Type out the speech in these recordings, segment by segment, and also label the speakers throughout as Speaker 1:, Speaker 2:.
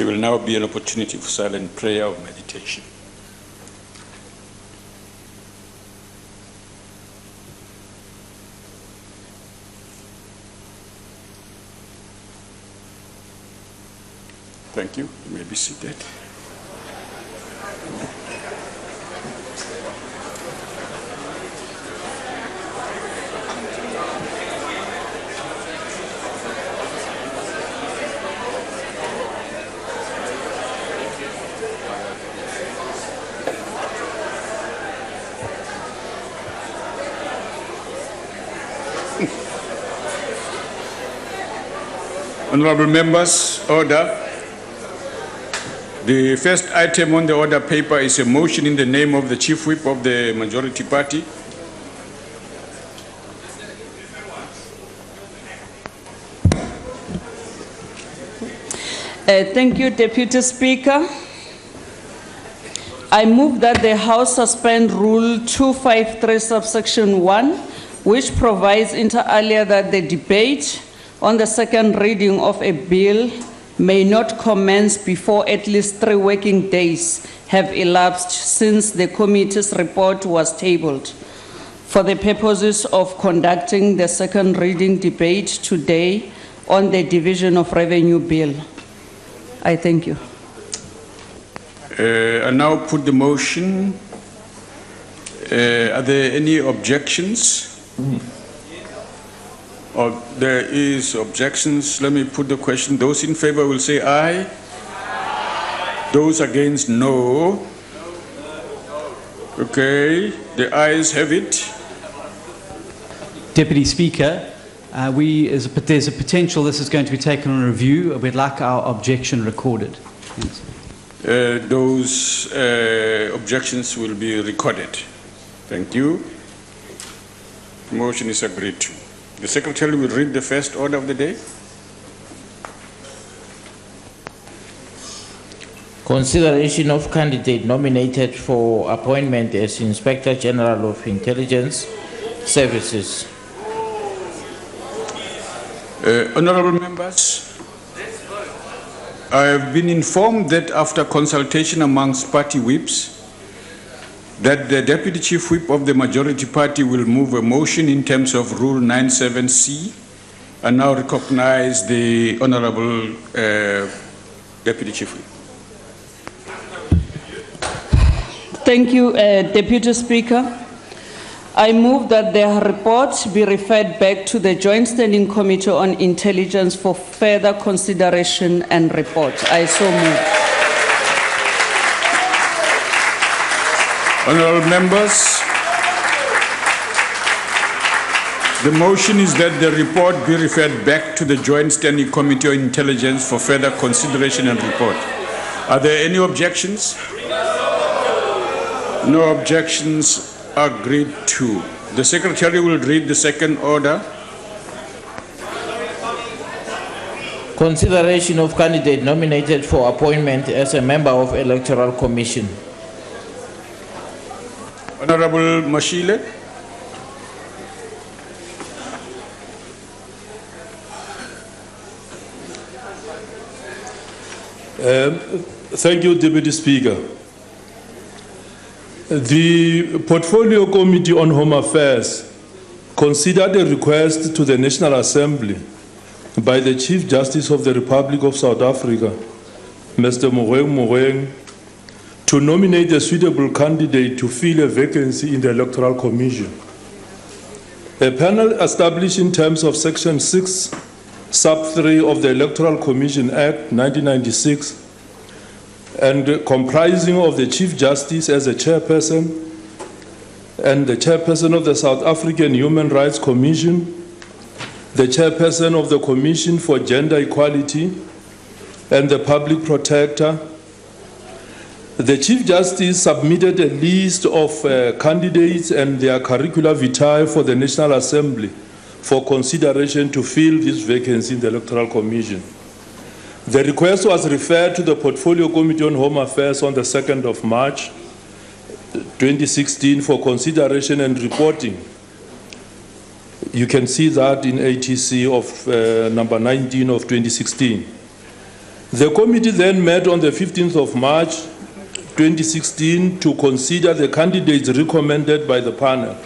Speaker 1: There will now be an opportunity for silent prayer or meditation. Thank you. You may be seated. Honorable members, order. The first item on the order paper is a motion in the name of the Chief Whip of the Majority Party.
Speaker 2: Thank you, Deputy Speaker. I move that the House suspend Rule 253, subsection 1, which provides inter alia that the debate on the second reading of a bill may not commence before at least 3 working days have elapsed since the committee's report was tabled, for the purposes of conducting the second reading debate today on the Division of Revenue Bill. I thank you.
Speaker 1: I now put the motion. Are there any objections? Or there is objections. Let me put the question. Those in favor will say aye. Aye. Those against, no. Okay, the ayes have it.
Speaker 3: Deputy Speaker, there's a potential this is going to be taken on review. We'd like our objection recorded. Thanks.
Speaker 1: Those objections will be recorded. Thank you. The motion is agreed to. The Secretary will read the first order of the day.
Speaker 4: Consideration of candidate nominated for appointment as Inspector General of Intelligence Services.
Speaker 1: Honorable members, I have been informed that after consultation amongst party whips, that the Deputy Chief Whip of the Majority Party will move a motion in terms of Rule 97C and now recognize the Honorable Deputy Chief Whip.
Speaker 2: Thank you, Deputy Speaker. I move that the report be referred back to the Joint Standing Committee on Intelligence for further consideration and report. I so move.
Speaker 1: Honorable members, the motion is that the report be referred back to the Joint Standing Committee on Intelligence for further consideration and report. Are there any objections? No objections. Agreed to. The Secretary will read the second order.
Speaker 4: Consideration of candidate nominated for appointment as a member of Electoral Commission.
Speaker 1: Honorable Mashile.
Speaker 5: Thank you, Deputy Speaker. The Portfolio Committee on Home Affairs considered a request to the National Assembly by the Chief Justice of the Republic of South Africa, Mr. Mogoeng, to nominate a suitable candidate to fill a vacancy in the Electoral Commission. A panel established in terms of Section 6, Sub 3 of the Electoral Commission Act 1996, and comprising of the Chief Justice as a chairperson and the chairperson of the South African Human Rights Commission, the chairperson of the Commission for Gender Equality, and the Public Protector. The Chief Justice submitted a list of candidates and their curricula vitae for the National Assembly for consideration to fill this vacancy in the Electoral Commission. The request was referred to the Portfolio Committee on Home Affairs on the 2nd of March 2016 for consideration and reporting. You can see that in ATC of number 19 of 2016. The committee then met on the 15th of March 2016 to consider the candidates recommended by the panel.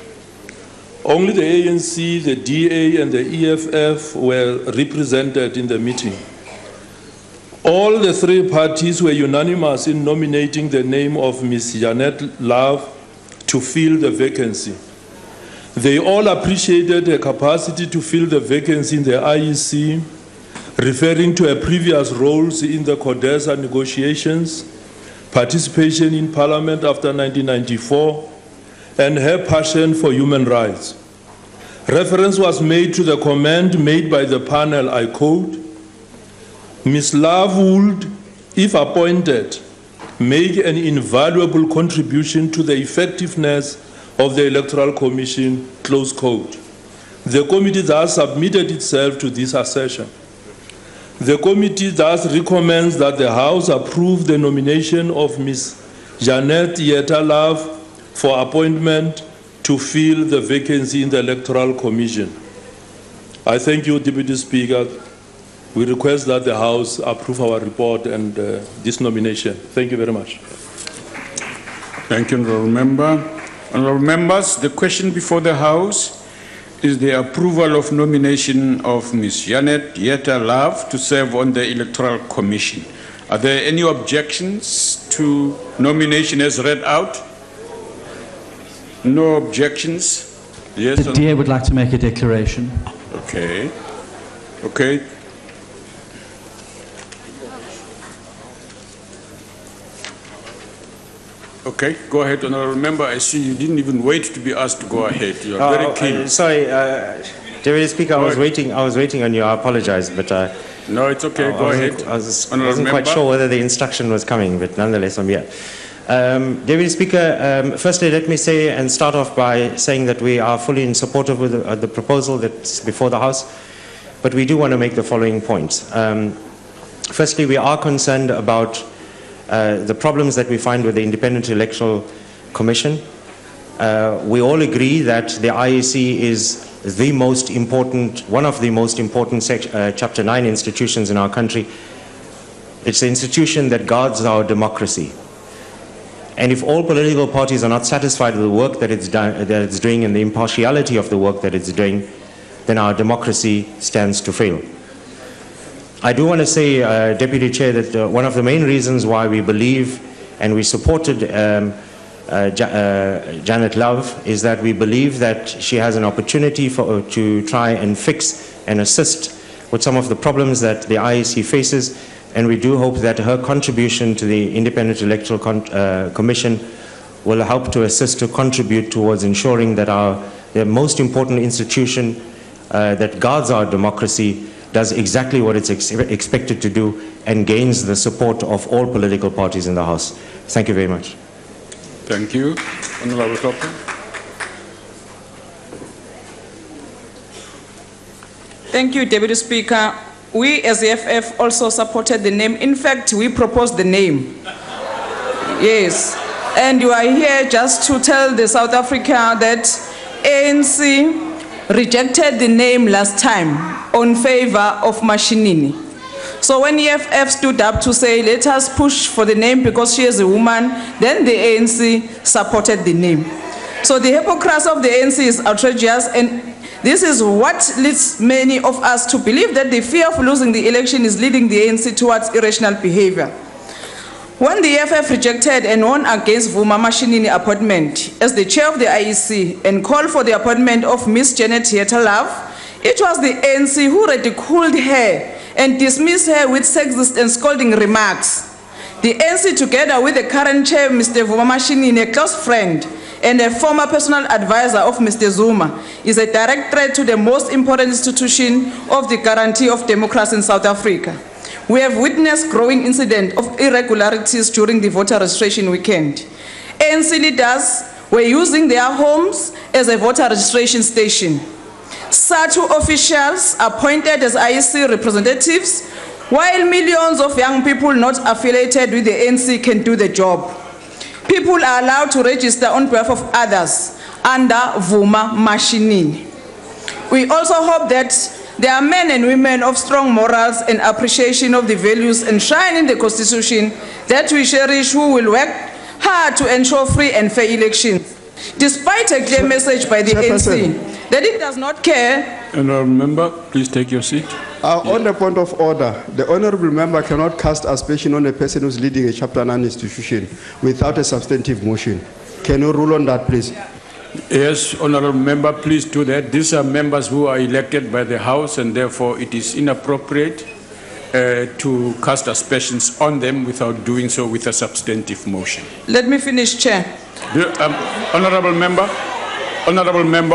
Speaker 5: Only the ANC, the DA, and the EFF were represented in the meeting. All the three parties were unanimous in nominating the name of Ms. Janet Love to fill the vacancy. They all appreciated her capacity to fill the vacancy in the IEC, referring to her previous roles in the CODESA negotiations, participation in Parliament after 1994, and her passion for human rights. Reference was made to the comment made by the panel, I quote, Ms. Love would, if appointed, make an invaluable contribution to the effectiveness of the Electoral Commission, close quote. The committee thus submitted itself to this assertion. The committee thus recommends that the House approve the nomination of Ms. Janet Yetta Love for appointment to fill the vacancy in the Electoral Commission. I thank you, Deputy Speaker. We request that the House approve our report and this nomination. Thank you very much.
Speaker 1: Thank you, Honourable Member. Honourable Members, the question before the House is the approval of nomination of Ms. Janet Yetta Love to serve on the Electoral Commission. Are there any objections to nomination as read out? No objections? Yes.
Speaker 3: The DA would like to make a declaration.
Speaker 1: Okay. Okay. Okay, go ahead, Honourable Member. I see you didn't even wait to be asked to go ahead. You are very keen.
Speaker 6: Sorry, Deputy Speaker, I was waiting on you. I apologize, but
Speaker 1: no, it's okay. Go ahead.
Speaker 6: I wasn't quite sure whether the instruction was coming, but nonetheless, I'm here. Deputy Speaker, firstly, let me say and start off by saying that we are fully in support of the proposal that's before the House, but we do want to make the following points. Firstly, we are concerned about the problems that we find with the Independent Electoral Commission. We all agree that the IEC is the most important, one of the most important Chapter 9 institutions in our country. It's the institution that guards our democracy. And if all political parties are not satisfied with the work that it's doing and the impartiality of the work that it's doing, then our democracy stands to fail. I do want to say, Deputy Chair, that one of the main reasons why we believe and we supported Janet Love is that we believe that she has an opportunity to try and fix and assist with some of the problems that the IEC faces, and we do hope that her contribution to the Independent Electoral Commission will help to assist to contribute towards ensuring that the most important institution that guards our democracy does exactly what it's expected to do and gains the support of all political parties in the House. Thank you very much.
Speaker 1: Thank you. Honourable Topper.
Speaker 2: Thank you, Deputy Speaker. We as the FF also supported the name. In fact, we proposed the name. Yes. And you are here just to tell the South Africa that ANC rejected the name last time on favor of Mashinini. So when EFF stood up to say, let us push for the name because she is a woman, then the ANC supported the name. So the hypocrisy of the ANC is outrageous, and this is what leads many of us to believe that the fear of losing the election is leading the ANC towards irrational behavior. When the EFF rejected and won against Vuma Mashinini appointment as the chair of the IEC and called for the appointment of Ms. Janet Yetta Love, it was the ANC who ridiculed her and dismissed her with sexist and scolding remarks. The ANC, together with the current chair, Mr. Vuma Mashinini, a close friend and a former personal advisor of Mr. Zuma, is a direct threat to the most important institution of the guarantee of democracy in South Africa. We have witnessed growing incidents of irregularities during the voter registration weekend. ANC leaders were using their homes as a voter registration station. SATU officials appointed as IEC representatives, while millions of young people not affiliated with the ANC can do the job. People are allowed to register on behalf of others under Vuma Mashinini. We also hope that
Speaker 7: They are men and women of strong morals and appreciation of the values enshrined in the Constitution that we cherish, who will work hard to ensure free and fair elections. Despite a clear message by the ANC that it does not care.
Speaker 1: Honourable Member, please take your seat.
Speaker 8: On the point of order, the Honourable Member cannot cast aspersion on a person who's leading a Chapter 9 institution without a substantive motion. Can you rule on that, please?
Speaker 1: Yes, Honourable Member, please do that. These are members who are elected by the House, and therefore it is inappropriate to cast aspersions on them without doing so with a substantive motion.
Speaker 7: Let me finish, Chair.
Speaker 1: Honourable Member,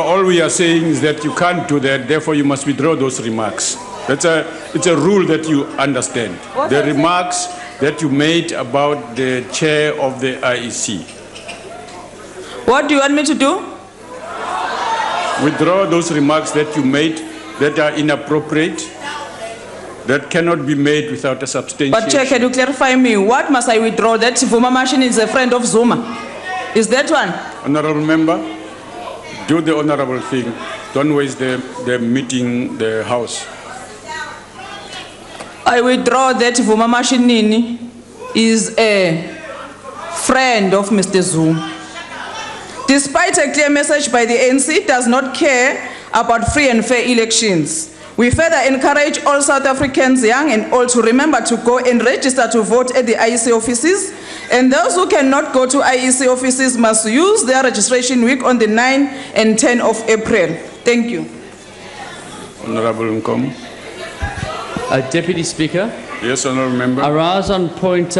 Speaker 1: all we are saying is that you can't do that, therefore you must withdraw those remarks. It's a rule that you understand. The remarks that you made about the chair of the IEC.
Speaker 7: What do you want me to do?
Speaker 1: Withdraw those remarks that you made that are inappropriate, that cannot be made without a substantiation.
Speaker 7: But Chair, can you clarify me? What must I withdraw? That Vuma Machine is a friend of Zuma. Is that one?
Speaker 1: Honourable Member, do the honourable thing. Don't waste the meeting, the House.
Speaker 7: I withdraw that Vuma Mashinini is a friend of Mr. Zuma. Despite a clear message by the ANC, it does not care about free and fair elections. We further encourage all South Africans, young and old, to remember to go and register to vote at the IEC offices. And those who cannot go to IEC offices must use their registration week on the 9 and 10 of April. Thank you.
Speaker 1: Honourable Nkom.
Speaker 3: Deputy Speaker.
Speaker 1: Yes, Honourable Member.
Speaker 3: I rise on point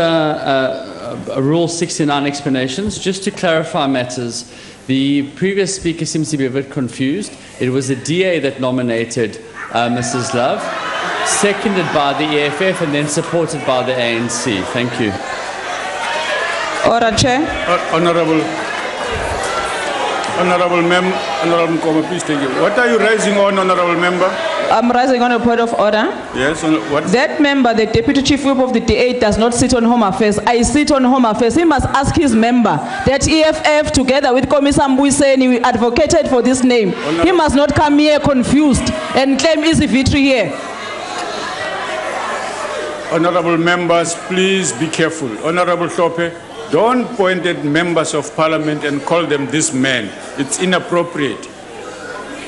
Speaker 3: Rule 69 explanations. Just to clarify matters, the previous speaker seems to be a bit confused. It was the DA that nominated Mrs. Love, seconded by the EFF and then supported by the ANC. Thank you.
Speaker 7: Order, Chair.
Speaker 1: Honourable Nkom, please take it. What are you raising on, Honourable Member?
Speaker 7: I'm rising on a point of order.
Speaker 1: Yes, what?
Speaker 7: That member, the Deputy Chief Whip of the DA, does not sit on Home Affairs. I sit on Home Affairs. He must ask his member that EFF, together with Kommissar Mbuyiseni, advocated for this name. He must not come here confused and claim easy victory here.
Speaker 1: Honourable members, please be careful. Honourable Hlope, don't point at members of Parliament and call them this man. It's inappropriate.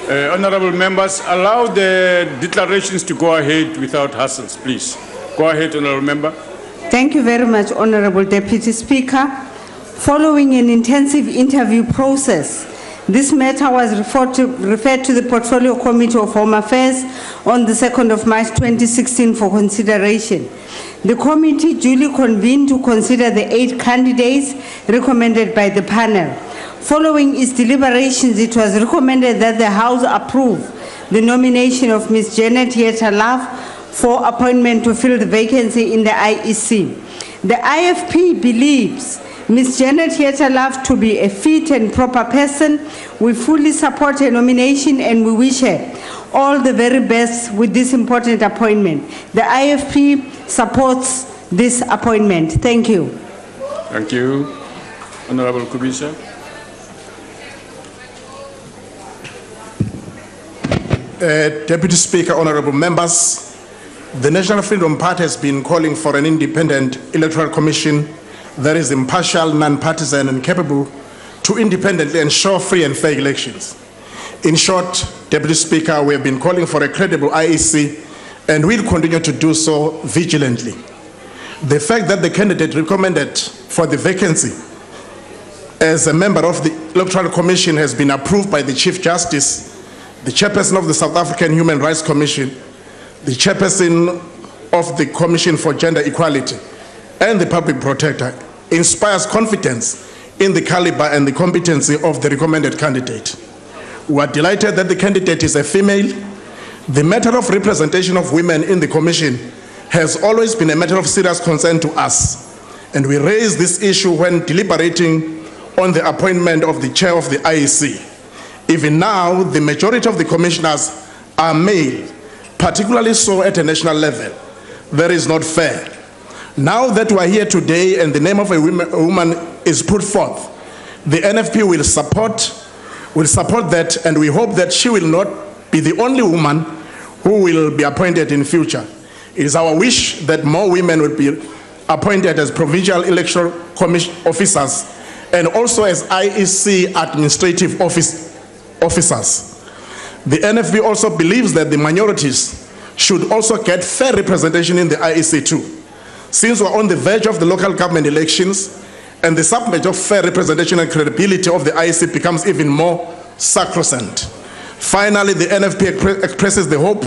Speaker 1: Honourable members, allow the declarations to go ahead without hassles, please. Go ahead, Honourable Member.
Speaker 9: Thank you very much, Honourable Deputy Speaker. Following an intensive interview process, this matter was referred to the Portfolio Committee of Home Affairs on the 2nd of March 2016 for consideration. The committee duly convened to consider the 8 candidates recommended by the panel. Following its deliberations, it was recommended that the House approve the nomination of Ms. Janet Yetta-Love for appointment to fill the vacancy in the IEC. The IFP believes Ms. Janet Yetta-Love to be a fit and proper person. We fully support her nomination and we wish her all the very best with this important appointment. The IFP supports this appointment. Thank you.
Speaker 1: Thank you. Honourable Kubisa.
Speaker 10: Deputy Speaker, honourable members, the National Freedom Party has been calling for an independent electoral commission that is impartial, non-partisan and capable to independently ensure free and fair elections. In short, Deputy Speaker, we have been calling for a credible IEC and will continue to do so vigilantly. The fact that the candidate recommended for the vacancy as a member of the Electoral Commission has been approved by the Chief Justice, the chairperson of the South African Human Rights Commission, the chairperson of the Commission for Gender Equality, and the Public Protector, inspires confidence in the caliber and the competency of the recommended candidate. We are delighted that the candidate is a female. The matter of representation of women in the Commission has always been a matter of serious concern to us, and we raised this issue when deliberating on the appointment of the chair of the IEC. Even now, the majority of the commissioners are male, particularly so at a national level. That is not fair. Now that we are here today and the name of a woman is put forth, the NFP will support that, and we hope that she will not be the only woman who will be appointed in future. It is our wish that more women will be appointed as provincial electoral commission officers and also as IEC administrative officers. The NFB also believes that the minorities should also get fair representation in the IEC too. Since we're on the verge of the local government elections and the subject of fair representation and credibility of the IEC becomes even more sacrosanct. Finally, the NFP expresses the hope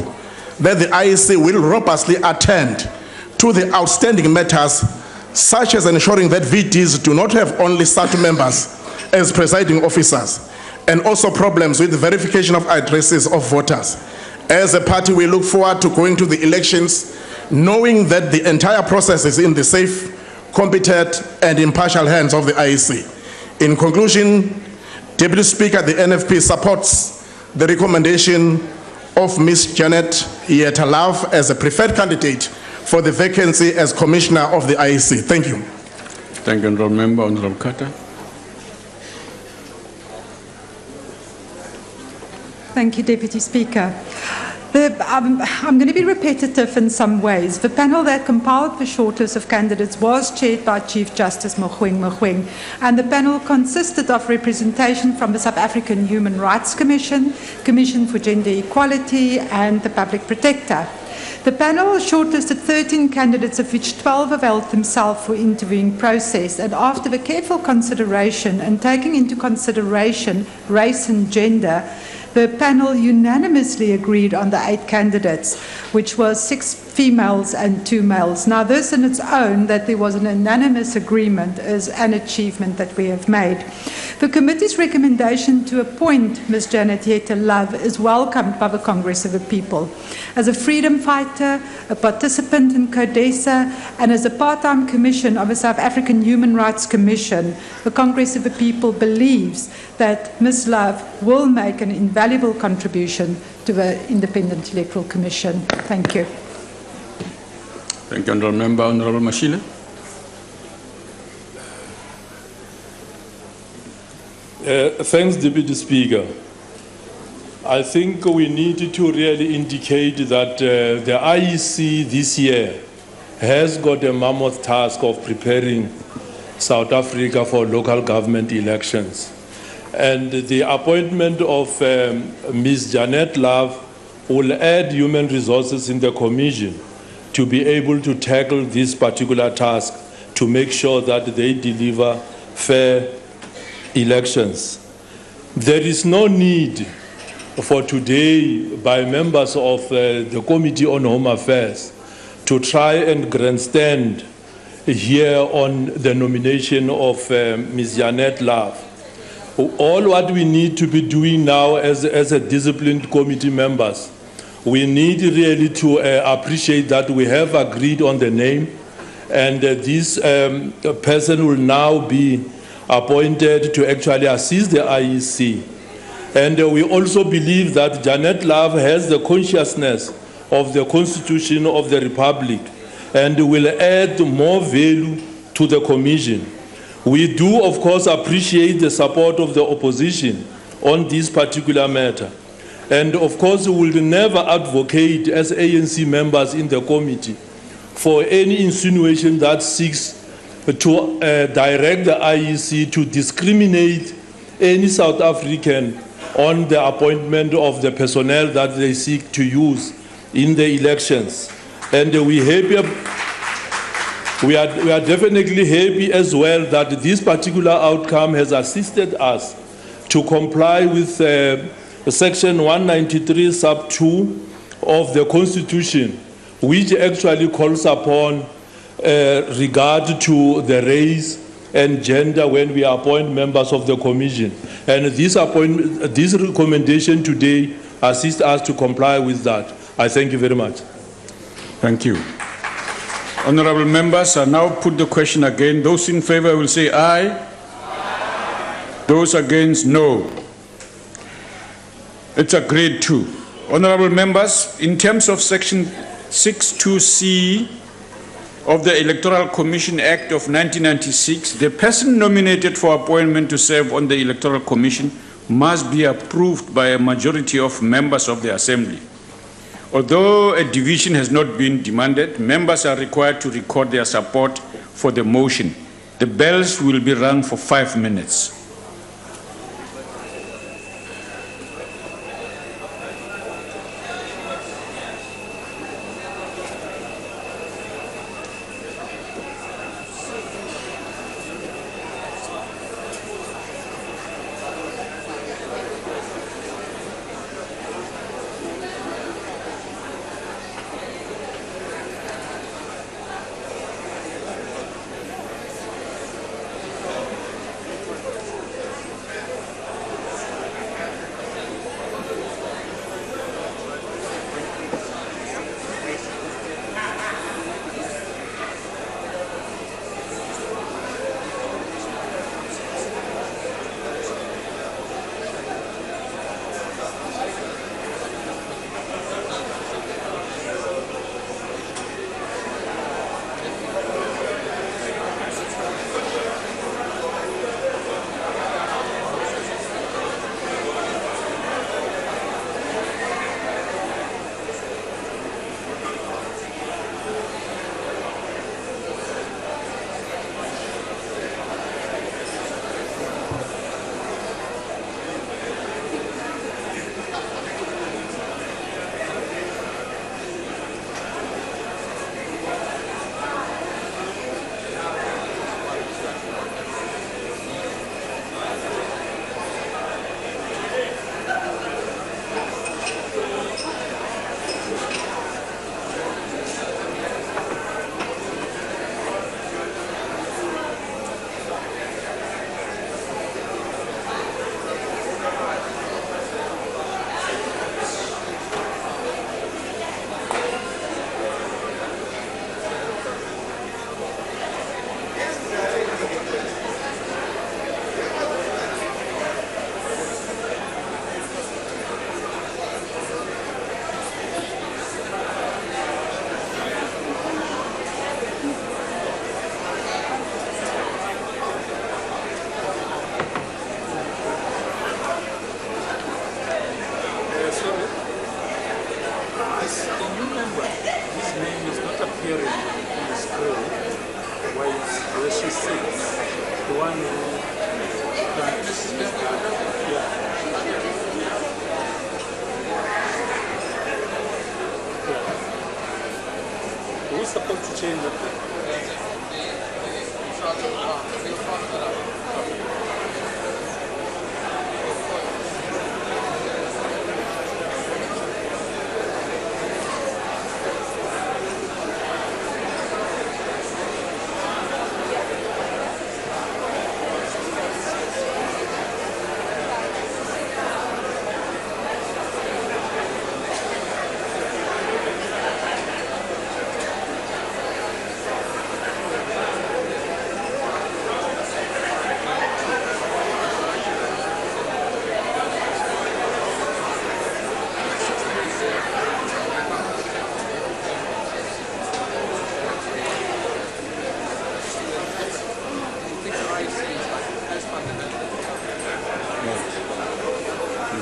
Speaker 10: that the IEC will robustly attend to the outstanding matters such as ensuring that VDs do not have only SAT members as presiding officers, and also problems with the verification of addresses of voters. As a party, we look forward to going to the elections knowing that the entire process is in the safe, competent, and impartial hands of the IEC. In conclusion, Deputy Speaker, the NFP supports the recommendation of Ms. Janet Yeta-Love as a preferred candidate for the vacancy as Commissioner of the IEC. Thank you.
Speaker 1: Thank you, Honourable Member. Honourable Carter.
Speaker 11: Thank you, Deputy Speaker. I'm going to be repetitive in some ways. The panel that compiled the shortlist of candidates was chaired by Chief Justice Mogoeng, and the panel consisted of representation from the South African Human Rights Commission, Commission for Gender Equality, and the Public Protector. The panel shortlisted 13 candidates, of which 12 availed themselves for interviewing process, and after the careful consideration and taking into consideration race and gender, the panel unanimously agreed on the 8 candidates, which was 6 females and 2 males. Now, this in its own, that there was an unanimous agreement, is an achievement that we have made. The committee's recommendation to appoint Ms. Janet Yeta-Love is welcomed by the Congress of the People. As a freedom fighter, a participant in CODESA, and as a part-time commission of the South African Human Rights Commission, the Congress of the People believes that Ms. Love will make an invaluable contribution to the Independent Electoral Commission. Thank you.
Speaker 1: Thank you, Honourable Member. Honourable Mashile.
Speaker 5: Thanks, Deputy Speaker. I think we need to really indicate that the IEC this year has got a mammoth task of preparing South Africa for local government elections. And the appointment of Ms. Janet Love will add human resources in the commission to be able to tackle this particular task to make sure that they deliver fair elections. There is no need for today by members of the Committee on Home Affairs to try and grandstand here on the nomination of Ms. Janet Love. All what we need to be doing now as a disciplined committee members, we need really to appreciate that we have agreed on the name, and this person will now be appointed to actually assist the IEC. And we also believe that Janet Love has the consciousness of the Constitution of the Republic and will add more value to the Commission. We do, of course, appreciate the support of the opposition on this particular matter. And, of course, we will never advocate as ANC members in the committee for any insinuation that seeks to direct the IEC to discriminate any South African on the appointment of the personnel that they seek to use in the elections. And we are definitely happy as well that this particular outcome has assisted us to comply with Section 193 sub 2 of the Constitution, which actually calls upon regard to the race and gender when we appoint members of the Commission. And this recommendation today assists us to comply with that. I thank you very much.
Speaker 1: Thank you. Honourable members, I now put the question again. Those in favour will say aye. Aye. Those against, no. It's agreed to. Honourable members, in terms of Section 62C of the Electoral Commission Act of 1996, the person nominated for appointment to serve on the Electoral Commission must be approved by a majority of members of the Assembly. Although a division has not been demanded, members are required to record their support for the motion. The bells will be rung for 5 minutes.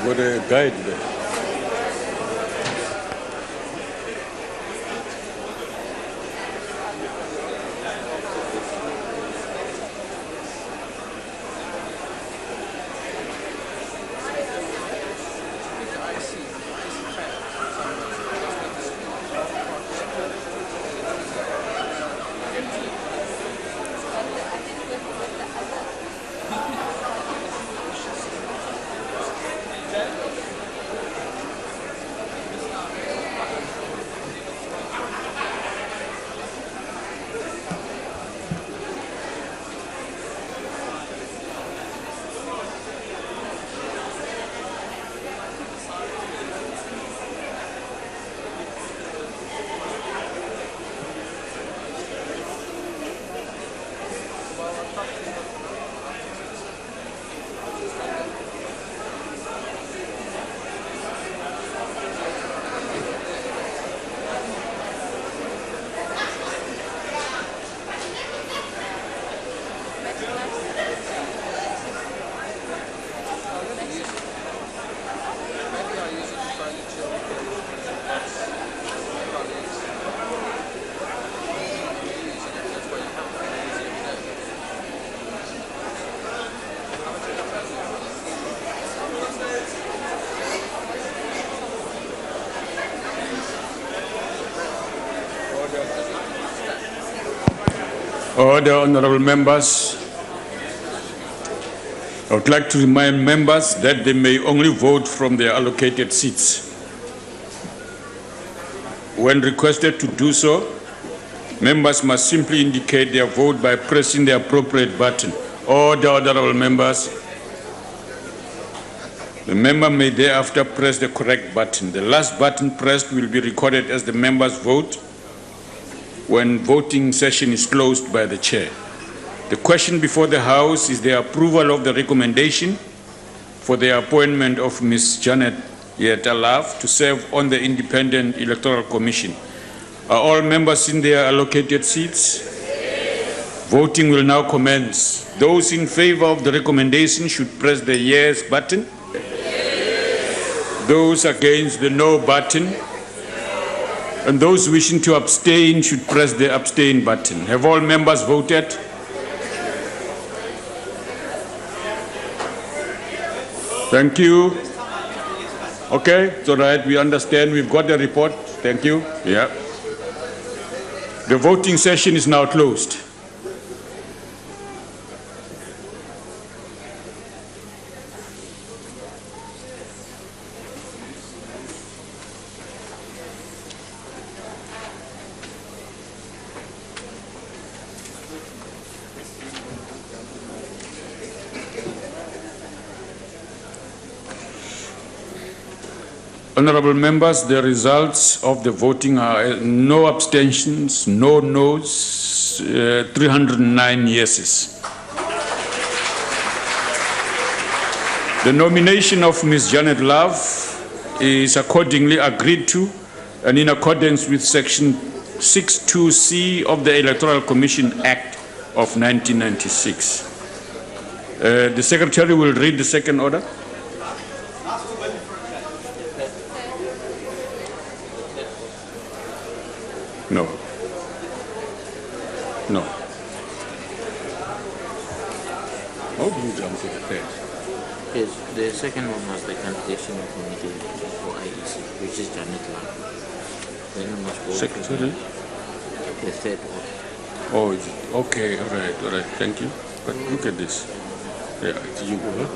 Speaker 1: Got a guide there. Order, honorable members. I would like to remind members that they may only vote from their allocated seats. When requested to do so, members must simply indicate their vote by pressing the appropriate button. Order, honorable members. The member may thereafter press the correct button. The last button pressed will be recorded as the member's vote when voting session is closed by the chair. The question before the House is the approval of the recommendation for the appointment of Ms. Janet Yetalav to serve on the Independent Electoral Commission. Are all members in their allocated seats? Voting will now commence. Those in favor of the recommendation should press the yes button. Those against the no button. And those wishing to abstain should press the abstain button. Have all members voted? Thank you. Okay, it's all right, we understand. We've got the report. Thank you. Yeah. The voting session is now closed. Honorable members, the results of the voting are no abstentions, no noes, 309 yeses. The nomination of Ms. Janet Love is accordingly agreed to and in accordance with Section 62C of the Electoral Commission Act of 1996. The Secretary will read the second order. No. No. How do you jump to the third?
Speaker 4: Yes, the second one was the candidacy committee for IEC, which is Janet Love. Then we must go
Speaker 1: Secretary?
Speaker 4: to the third one.
Speaker 1: Oh, is it? Okay, all right, thank you. But look at this. Yeah, it's you, huh?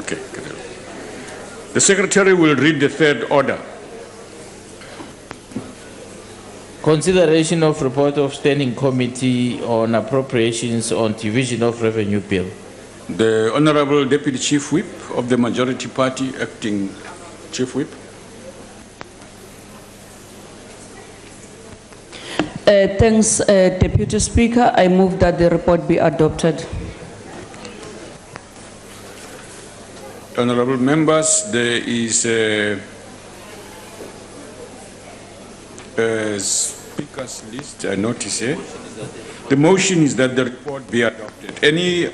Speaker 1: Okay, good. The Secretary will read the third order.
Speaker 4: Consideration of report of Standing Committee on Appropriations on Division of Revenue Bill.
Speaker 1: The Honorable Deputy Chief Whip of the Majority Party, Acting Chief Whip.
Speaker 2: Thanks, Deputy Speaker. I move that the report be adopted.
Speaker 1: Honorable members, there is a speaker's list, I notice here. The motion is that the report be adopted. Any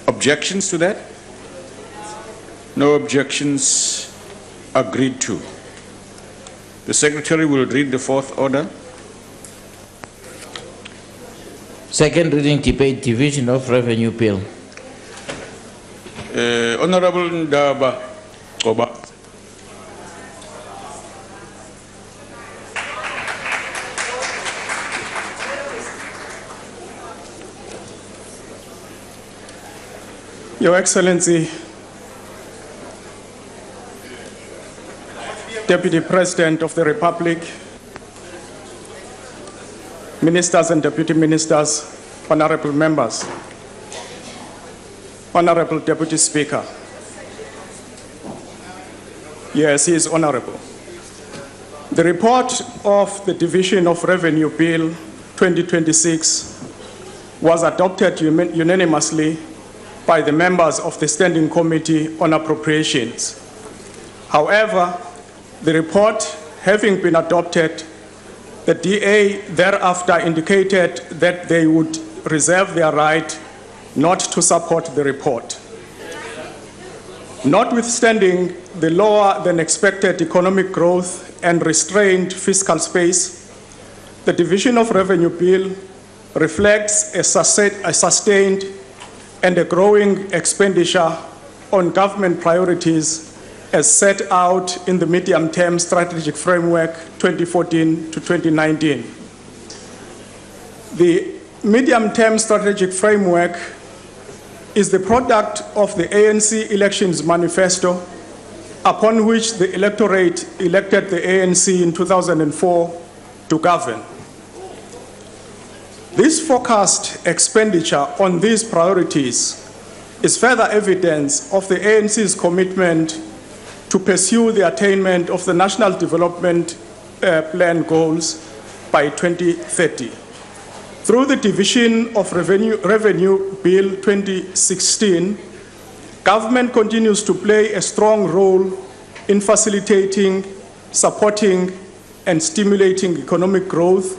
Speaker 1: objections to that? No objections. Agreed to. The Secretary will read the fourth order.
Speaker 4: Second reading debate Division of Revenue Bill.
Speaker 1: Honorable Ndaba Oba.
Speaker 12: Your Excellency, Deputy President of the Republic, Ministers and Deputy Ministers, Honorable Members, Honorable Deputy Speaker. Yes, he is honorable. The report of the Division of Revenue Bill 2026 was adopted unanimously by the members of the Standing Committee on Appropriations. However, the report having been adopted, the DA thereafter indicated that they would reserve their right not to support the report. Notwithstanding the lower than expected economic growth and restrained fiscal space, the Division of Revenue Bill reflects a sustained and a growing expenditure on government priorities as set out in the medium-term strategic framework 2014 to 2019. The medium-term strategic framework is the product of the ANC elections manifesto, upon which the electorate elected the ANC in 2004 to govern. This forecast expenditure on these priorities is further evidence of the ANC's commitment to pursue the attainment of the National Development Plan goals by 2030. Through the Division of Revenue Bill 2016, government continues to play a strong role in facilitating, supporting, and stimulating economic growth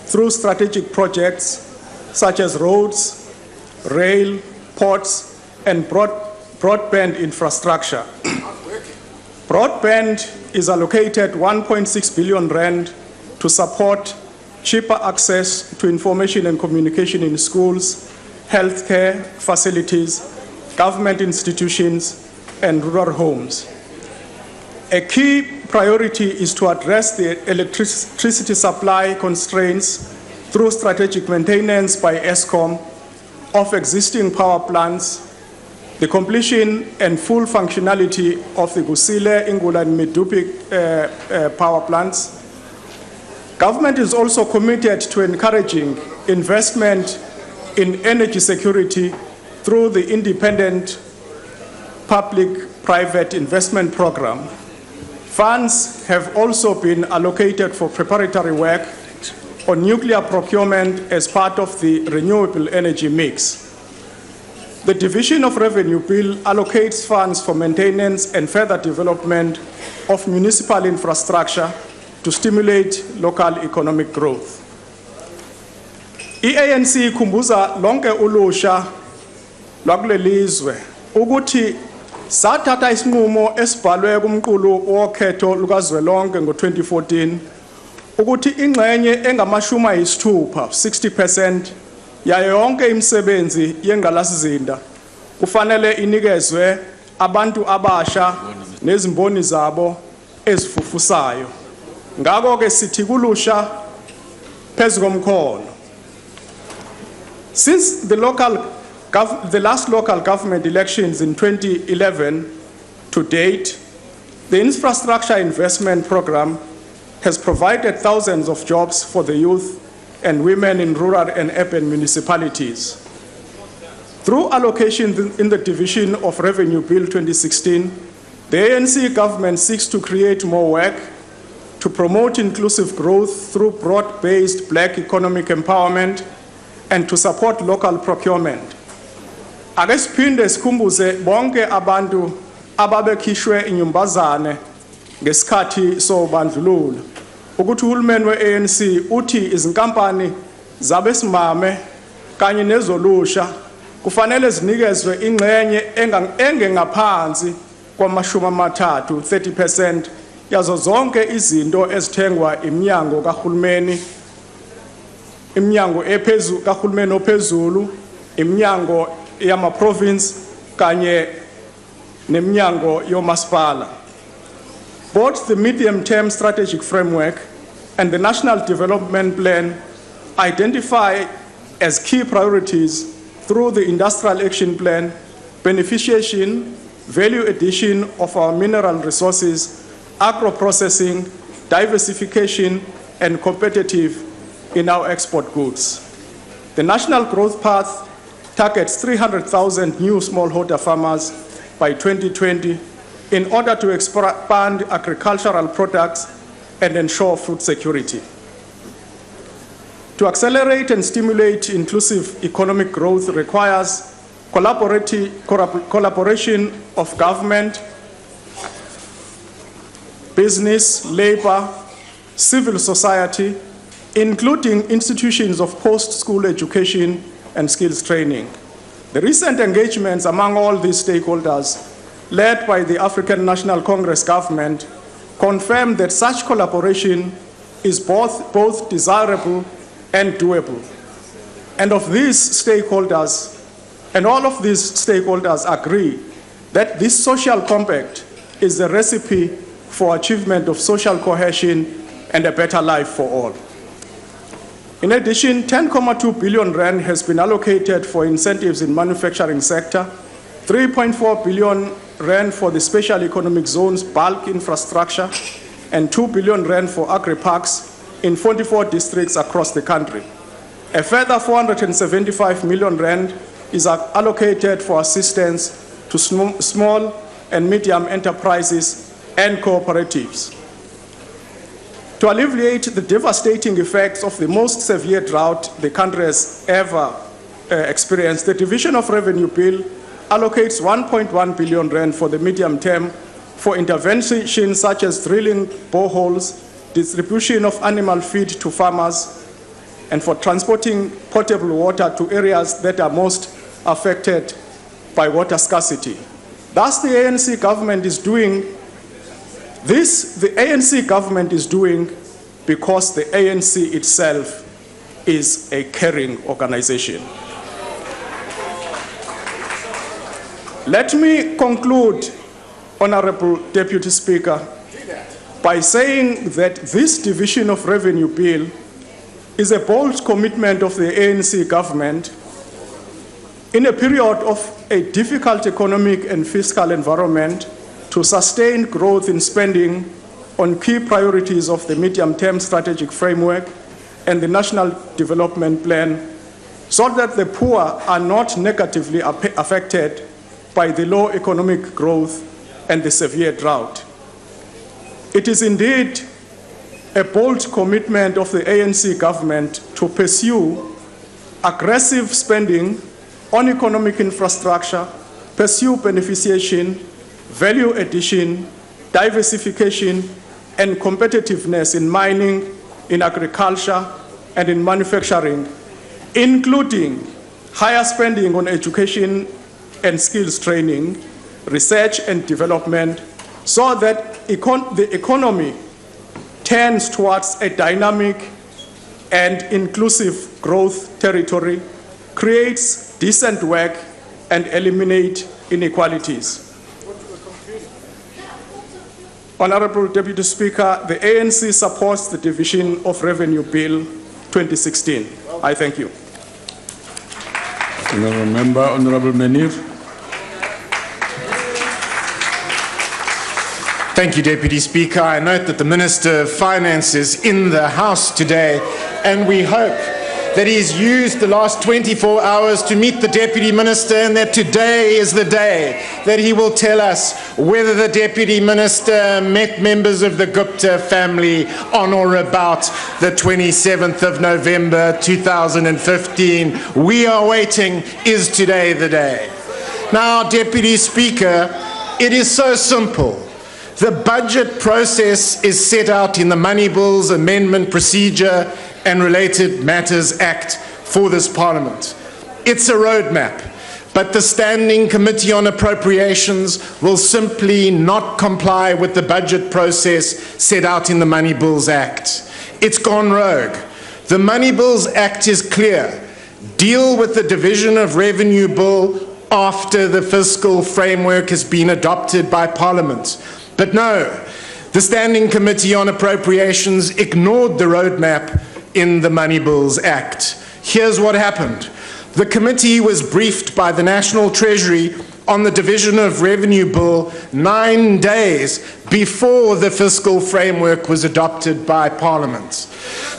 Speaker 12: through strategic projects such as roads, rail, ports, and broadband infrastructure. Broadband is allocated 1.6 billion rand to support cheaper access to information and communication in schools, healthcare facilities, government institutions, and rural homes. A key priority is to address the electricity supply constraints through strategic maintenance by ESCOM of existing power plants, the completion and full functionality of the Gusile, Ingula, and Medupi power plants. Government is also committed to encouraging investment in energy security through the independent public-private investment program. Funds have also been allocated for preparatory work on nuclear procurement as part of the renewable energy mix. The Division of Revenue Bill allocates funds for maintenance and further development of municipal infrastructure to stimulate local economic growth. I-ANC ikhumbuza lonke ulusha lwakulelizwe ukuthi sathatha isinqumo esibhalwe kumqulu wokhetho lukazwelonke ngo-2014 ukuthi ingxenye engamashumi ayisithupha 60% yayo yonke imisebenzi yengqalasizinda kufanele inikezwe abantu abasha nezimboni zabo ezifufusayo. Ngakho ke sithi kulusha phezu komkhono. Since the last local government elections in 2011 to date, the infrastructure investment program has provided thousands of jobs for the youth and women in rural and urban municipalities. Through allocation in the Division of Revenue Bill 2016, the ANC government seeks to create more work, to promote inclusive growth through broad-based black economic empowerment, and to support local procurement. Ake siphinde sikhumbuze bonke abantu ababekhishwe inyumbazane ngesikhathi sobandlululo ukuthi uhulumeni we-ANC uthi izinkampani zabesimame kanye nezolusha kufanele zinikezwe ingxenye engengaphansi kwama-30, 30% yazo zonke izinto ezithengwa iminyango kahulumeni, iminyango kahulumeni ophezulu, iminyango yama-province kanye neminyango yomasipala. Both the medium-term strategic framework and the National Development Plan identify as key priorities through the Industrial Action Plan, beneficiation, value addition of our mineral resources, agro-processing, diversification, and competitive in our export goods. The National Growth Path targets 300,000 new smallholder farmers by 2020 in order to expand agricultural products and ensure food security. To accelerate and stimulate inclusive economic growth requires collaboration of government, business, labor, civil society, including institutions of post-school education and skills training. The recent engagements among all these stakeholders, led by the African National Congress government, confirm that such collaboration is both desirable and doable. And all of these stakeholders agree that this social compact is a recipe for achievement of social cohesion and a better life for all. In addition, 10.2 billion rand has been allocated for incentives in manufacturing sector, 3.4 billion rand for the special economic zones bulk infrastructure, and 2 billion rand for agri-parks in 44 districts across the country. A further 475 million rand is allocated for assistance to small and medium enterprises and cooperatives. To alleviate the devastating effects of the most severe drought the country has ever experienced, the Division of Revenue Bill allocates 1.1 billion rand for the medium term for interventions such as drilling boreholes, distribution of animal feed to farmers, and for transporting potable water to areas that are most affected by water scarcity. Thus, the ANC government is doing this, the ANC government is doing because the ANC itself is a caring organization. Let me conclude, Honorable Deputy Speaker, by saying that this Division of Revenue Bill is a bold commitment of the ANC government in a period of a difficult economic and fiscal environment to sustain growth in spending on key priorities of the medium-term strategic framework and the National Development Plan, so that the poor are not negatively affected by the low economic growth and the severe drought. It is indeed a bold commitment of the ANC government to pursue aggressive spending on economic infrastructure, pursue beneficiation, value addition, diversification, and competitiveness in mining, in agriculture, and in manufacturing, including higher spending on education and skills training, research and development, so that the economy turns towards a dynamic and inclusive growth territory, creates decent work, and eliminate inequalities. Honorable Deputy Speaker, the ANC supports the Division of Revenue Bill 2016. I thank you.
Speaker 1: Honorable Member, Honorable Menir.
Speaker 13: Thank you, Deputy Speaker. I note that the Minister of Finance is in the House today, and we hope that he's used the last 24 hours to meet the Deputy Minister, and that today is the day that he will tell us whether the Deputy Minister met members of the Gupta family on or about the 27th of November 2015. We are waiting. Is today the day? Now, Deputy Speaker, it is so simple. The budget process is set out in the Money Bills Amendment Procedure and Related Matters Act for this Parliament. It's a roadmap, but the Standing Committee on Appropriations will simply not comply with the budget process set out in the Money Bills Act. It's gone rogue. The Money Bills Act is clear. Deal with the Division of Revenue Bill after the fiscal framework has been adopted by Parliament. But no, the Standing Committee on Appropriations ignored the roadmap in the Money Bills Act. Here's what happened. The committee was briefed by the National Treasury on the Division of Revenue Bill 9 days before the fiscal framework was adopted by Parliament.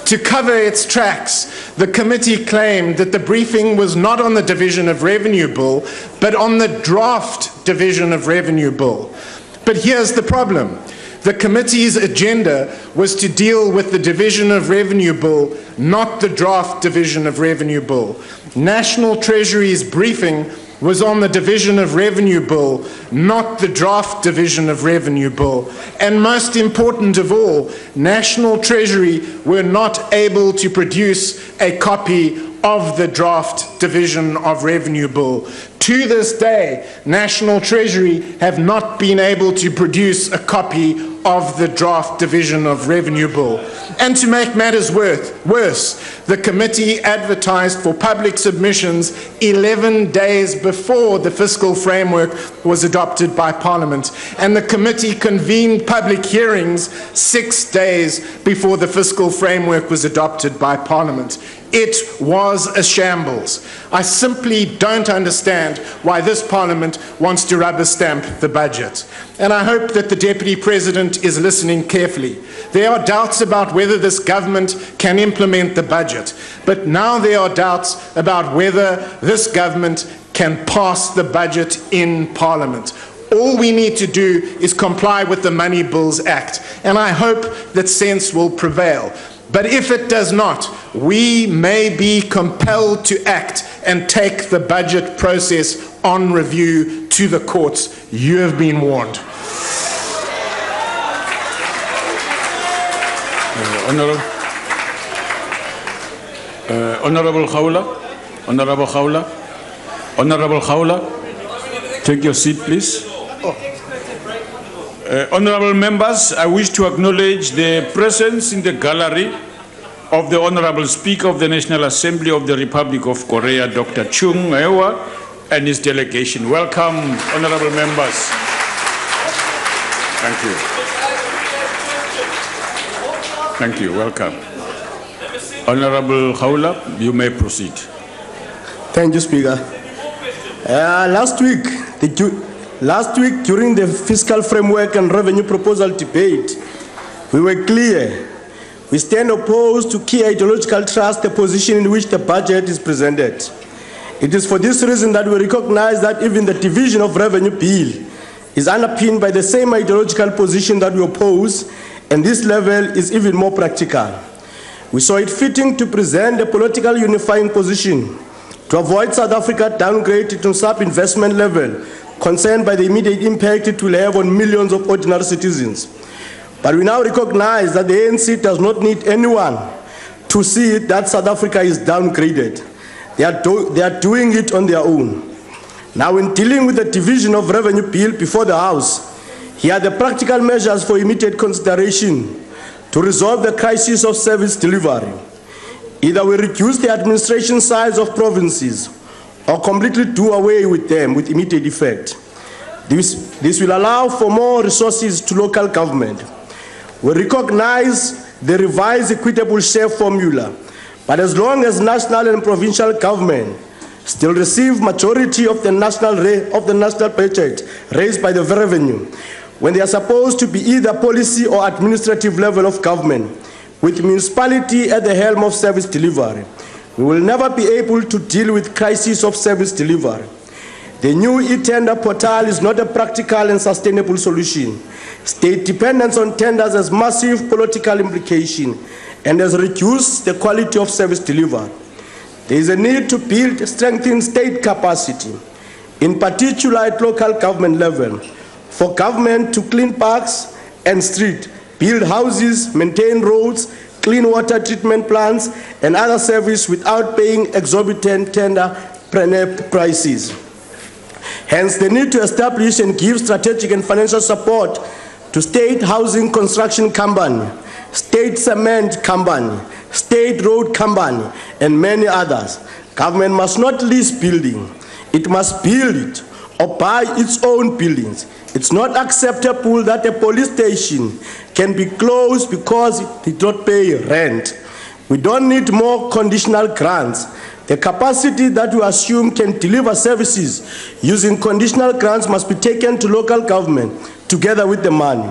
Speaker 13: To cover its tracks, the committee claimed that the briefing was not on the Division of Revenue Bill, but on the draft Division of Revenue Bill. But here's the problem. The committee's agenda was to deal with the Division of Revenue Bill, not the draft Division of Revenue Bill. National Treasury's briefing was on the Division of Revenue Bill, not the draft Division of Revenue Bill. And most important of all, National Treasury were not able to produce a copy of the draft Division of Revenue Bill. To this day, National Treasury have not been able to produce a copy of the draft division of revenue bill. And to make matters worse, the committee advertised for public submissions 11 days before the fiscal framework was adopted by Parliament, and the committee convened public hearings 6 days before the fiscal framework was adopted by Parliament. It was a shambles. I simply don't understand why this Parliament wants to rubber stamp the budget. And I hope that the Deputy President is listening carefully. There are doubts about whether this government can implement the budget, but now there are doubts about whether this government can pass the budget in Parliament. All we need to do is comply with the Money Bills Act, and I hope that sense will prevail. But if it does not, we may be compelled to act and take the budget process on review to the courts. You have been warned.
Speaker 1: Honorable Khawla, take your seat, please. Honorable members, I wish to acknowledge the presence in the gallery of the Honorable Speaker of the National Assembly of the Republic of Korea, Dr. Chung Ewa, and his delegation. Welcome, honorable members. Thank you. Thank you. Welcome. Honorable Khawla, you may proceed.
Speaker 14: Thank you, Speaker. Last week, during the fiscal framework and revenue proposal debate, we were clear. We stand opposed to key ideological trust, the position in which the budget is presented. It is for this reason that we recognize that even the division of revenue bill is underpinned by the same ideological position that we oppose, and this level is even more practical. We saw it fitting to present a political unifying position to avoid South Africa downgraded to sub-investment level, concerned by the immediate impact it will have on millions of ordinary citizens. But we now recognize that the ANC does not need anyone to see that South Africa is downgraded. They are doing it on their own. Now, in dealing with the division of revenue bill before the House, here are the practical measures for immediate consideration to resolve the crisis of service delivery. Either we reduce the administration size of provinces or completely do away with them with immediate effect. This will allow for more resources to local government. We recognize the revised equitable share formula, but as long as national and provincial government still receive majority of the national budget raised by the revenue, when they are supposed to be either policy or administrative level of government, with municipality at the helm of service delivery, we will never be able to deal with crisis of service delivery. The new e-tender portal is not a practical and sustainable solution. State dependence on tenders has massive political implication and has reduced the quality of service delivery. There is a need to build, strengthen state capacity, in particular at local government level, for government to clean parks and streets, build houses, maintain roads, clean water treatment plants, and other services without paying exorbitant tender prices. Hence, the need to establish and give strategic and financial support to state housing construction company, state cement company, state road company, and many others. Government must not lease building. It must build it or buy its own buildings. It's not acceptable that a police station can be closed because it did not pay rent. We don't need more conditional grants. The capacity that we assume can deliver services using conditional grants must be taken to local government together with the money.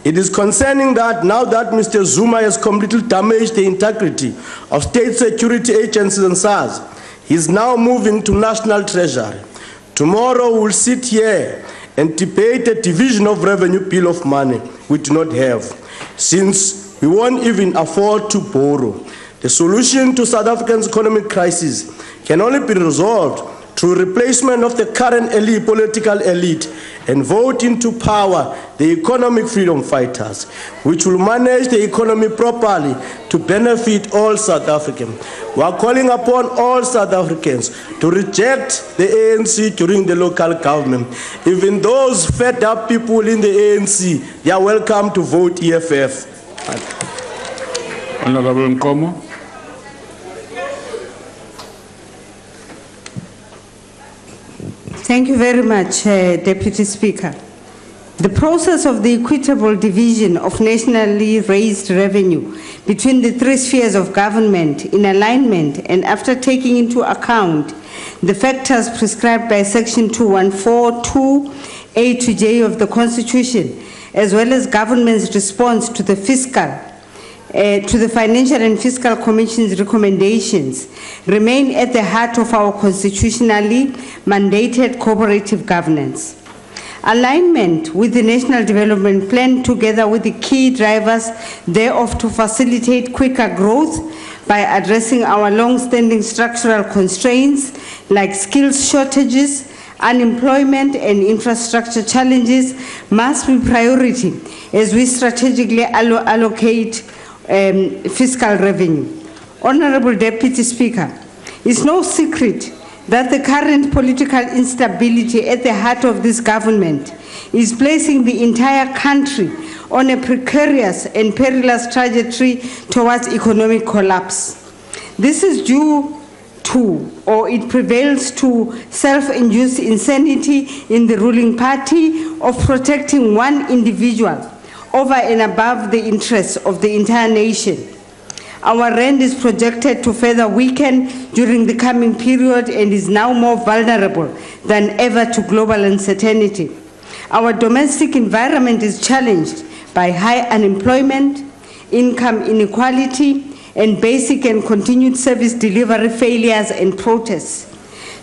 Speaker 14: It is concerning that now that Mr. Zuma has completely damaged the integrity of state security agencies and SARS, he is now moving to national treasury. Tomorrow we will sit here and debate a division of revenue bill of money we do not have, since we won't even afford to borrow. The solution to South Africa's economic crisis can only be resolved through replacement of the current elite, political elite, and vote into power the economic freedom fighters, which will manage the economy properly to benefit all South Africans. We are calling upon all South Africans to reject the ANC during the local government. Even those fed up people in the ANC, they are welcome to vote EFF.
Speaker 1: Honorable Nkomo.
Speaker 9: Thank you very much, Deputy Speaker. The process of the equitable division of nationally raised revenue between the three spheres of government in alignment and after taking into account the factors prescribed by Section 214(2)(a) to J of the Constitution, as well as government's response to the Financial and Fiscal Commission's recommendations, remain at the heart of our constitutionally mandated cooperative governance. Alignment with the National Development Plan, together with the key drivers thereof to facilitate quicker growth by addressing our long-standing structural constraints like skills shortages, unemployment and infrastructure challenges, must be priority as we strategically allocate fiscal revenue. Honorable Deputy Speaker, it's no secret that the current political instability at the heart of this government is placing the entire country on a precarious and perilous trajectory towards economic collapse. This is due to, or it prevails to, self-induced insanity in the ruling party of protecting one individual over and above the interests of the entire nation. Our rand is projected to further weaken during the coming period and is now more vulnerable than ever to global uncertainty. Our domestic environment is challenged by high unemployment, income inequality, and basic and continued service delivery failures and protests.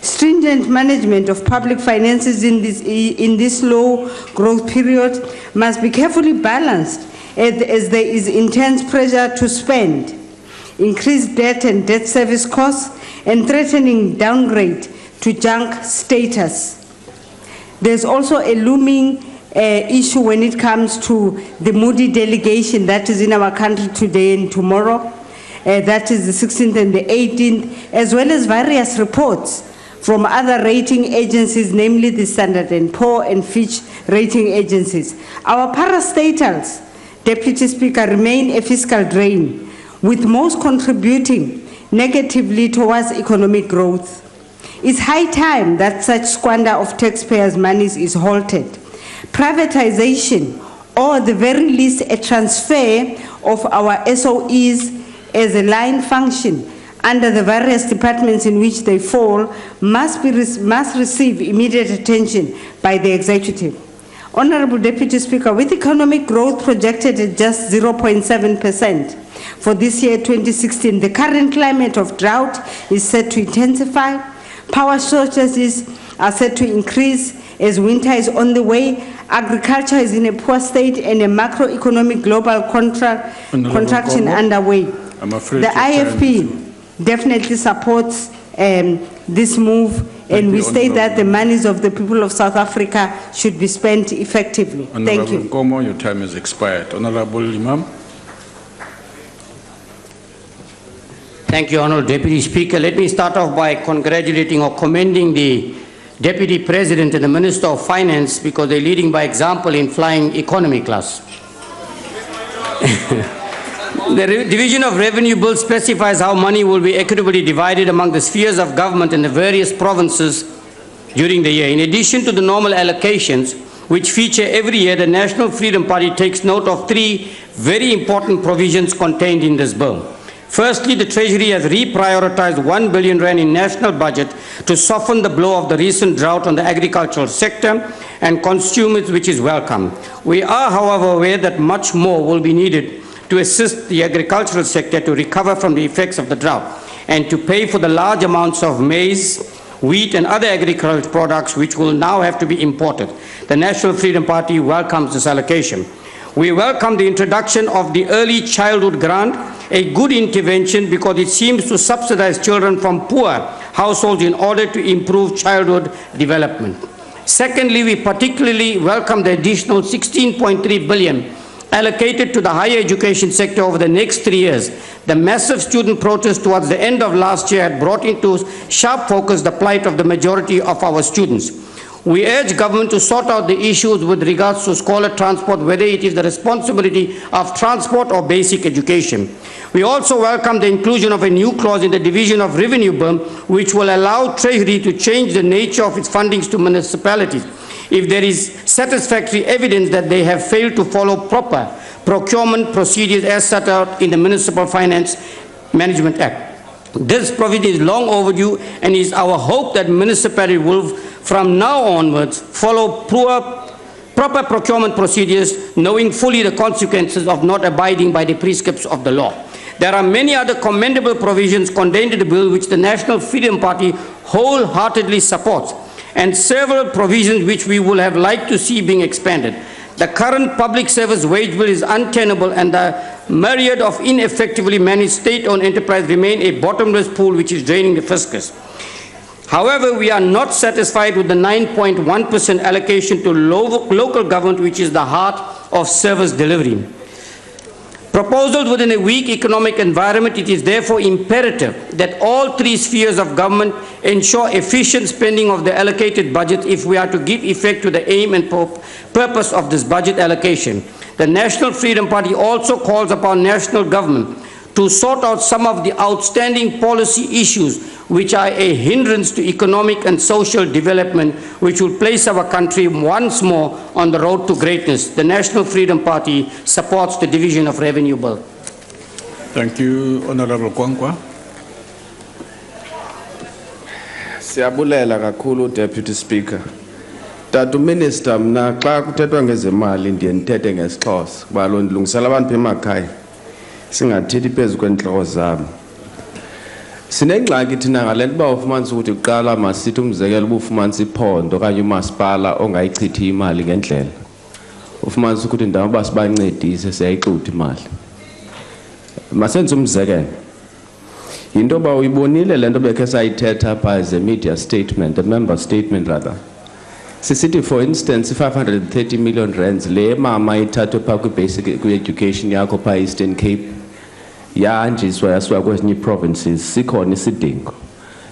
Speaker 9: Stringent management of public finances in this low growth period must be carefully balanced as there is intense pressure to spend, increased debt and debt service costs, and threatening downgrade to junk status. There's also a looming issue when it comes to the Moody delegation that is in our country today and tomorrow. That is the 16th and the 18th, as well as various reports from other rating agencies, namely the Standard & Poor and Fitch rating agencies. Our parastatals, Deputy Speaker, remain a fiscal drain, with most contributing negatively towards economic growth. It's high time that such squander of taxpayers' monies is halted. Privatization, or at the very least a transfer of our SOEs as a line function under the various departments in which they fall, must receive immediate attention by the executive. Honorable Deputy Speaker, with economic growth projected at just 0.7% for this year 2016, the current climate of drought is set to intensify. Power shortages are set to increase as winter is on the way. Agriculture is in a poor state and a macroeconomic global contraction underway.
Speaker 1: I'm afraid
Speaker 9: the IFP definitely supports this move, and we state that the monies of the people of South Africa should be spent effectively. Thank you.
Speaker 1: Honorable Nkomo, your time has expired. Honorable Imam.
Speaker 15: Thank you, Honorable Deputy Speaker. Let me start off by congratulating or commending the Deputy President and the Minister of Finance because they're leading by example in flying economy class. The Division of Revenue Bill specifies how money will be equitably divided among the spheres of government in the various provinces during the year. In addition to the normal allocations, which feature every year, the National Freedom Party takes note of three very important provisions contained in this bill. Firstly, the Treasury has reprioritized 1 billion rand in national budget to soften the blow of the recent drought on the agricultural sector and consumers, which is welcome. We are, however, aware that much more will be needed to assist the agricultural sector to recover from the effects of the drought and to pay for the large amounts of maize, wheat and other agricultural products which will now have to be imported. The National Freedom Party welcomes this allocation. We welcome the introduction of the early childhood grant, a good intervention because it seems to subsidize children from poor households in order to improve childhood development. Secondly, we particularly welcome the additional 16.3 billion allocated to the higher education sector over the next 3 years. The massive student protest towards the end of last year had brought into sharp focus the plight of the majority of our students. We urge government to sort out the issues with regards to scholar transport, whether it is the responsibility of transport or basic education. We also welcome the inclusion of a new clause in the Division of Revenue Bill, which will allow Treasury to change the nature of its fundings to municipalities if there is satisfactory evidence that they have failed to follow proper procurement procedures as set out in the Municipal Finance Management Act. This provision is long overdue, and it is our hope that municipalities will from now onwards follow proper procurement procedures, knowing fully the consequences of not abiding by the prescripts of the law. There are many other commendable provisions contained in the bill which the National Freedom Party wholeheartedly supports, and several provisions which we would have liked to see being expanded. The current public service wage bill is untenable, and the myriad of ineffectively managed state-owned enterprises remain a bottomless pool which is draining the fiscus. However, we are not satisfied with the 9.1% allocation to local government, which is the heart of service delivery. Proposals within a weak economic environment, it is therefore imperative that all three spheres of government ensure efficient spending of the allocated budget if we are to give effect to the aim and purpose of this budget allocation. The National Freedom Party also calls upon national government to sort out some of the outstanding policy issues which are a hindrance to economic and social development, which will place our country once more on the road to greatness. The National Freedom Party supports the Division of Revenue Bill.
Speaker 1: Thank you, Honorable Kwankwa.
Speaker 16: Siyabulela kakhulu, Deputy Speaker. Tatu Minister, mna xa kuthethwa ngezemali ndiye ndithethe ngesiXhosa kuba loo ndilungisela abantu emakhaya singathethi phezu kwentloko zabo. Sinengxaki thina ngale nto uba ufumanisa ukuthi kuqala masithi umzekelo ubufumanisa iphondo okanye umasipala ongayichithi imali ngendlela. Ufumanisa ukuthi ndawo uba sibancedise siyayixutha imali. Masenze umzekelo. Yinto yoba uyibonile le nto bekhe sayithetha phaa as a media statement, a member statement rather. Sisithi for instance 530 million rands le mama ithathwe phaa kwi-basic education yakho phaa Eastern Cape yahanjiswa yasiwa kwezinye provinces sikhona isidingo.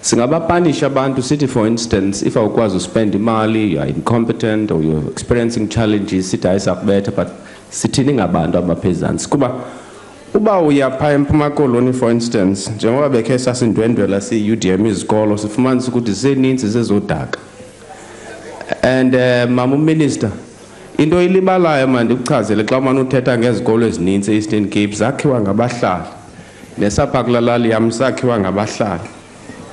Speaker 16: Singabapanisha abantu sithi for instance if awukwazi uspend imali, you are incompetent or you're experiencing challenges, sithi ayisakubetha, but sithini ngabantu abaphezantsi kuba uba uya phaa eMpuma Koloni for instance njengoba bekhe sasindwendwela si-UDM izikolo sifumanisa ukuthi ziseninzi zezodaka. And Mama Minister, into ilibalayo manje ukuchazele xa umane uthetha ngezikolo ezininzi e-Eastern Cape zakhiwa ngabahlali nesapha kulalali yam sakhiwa ngabahlali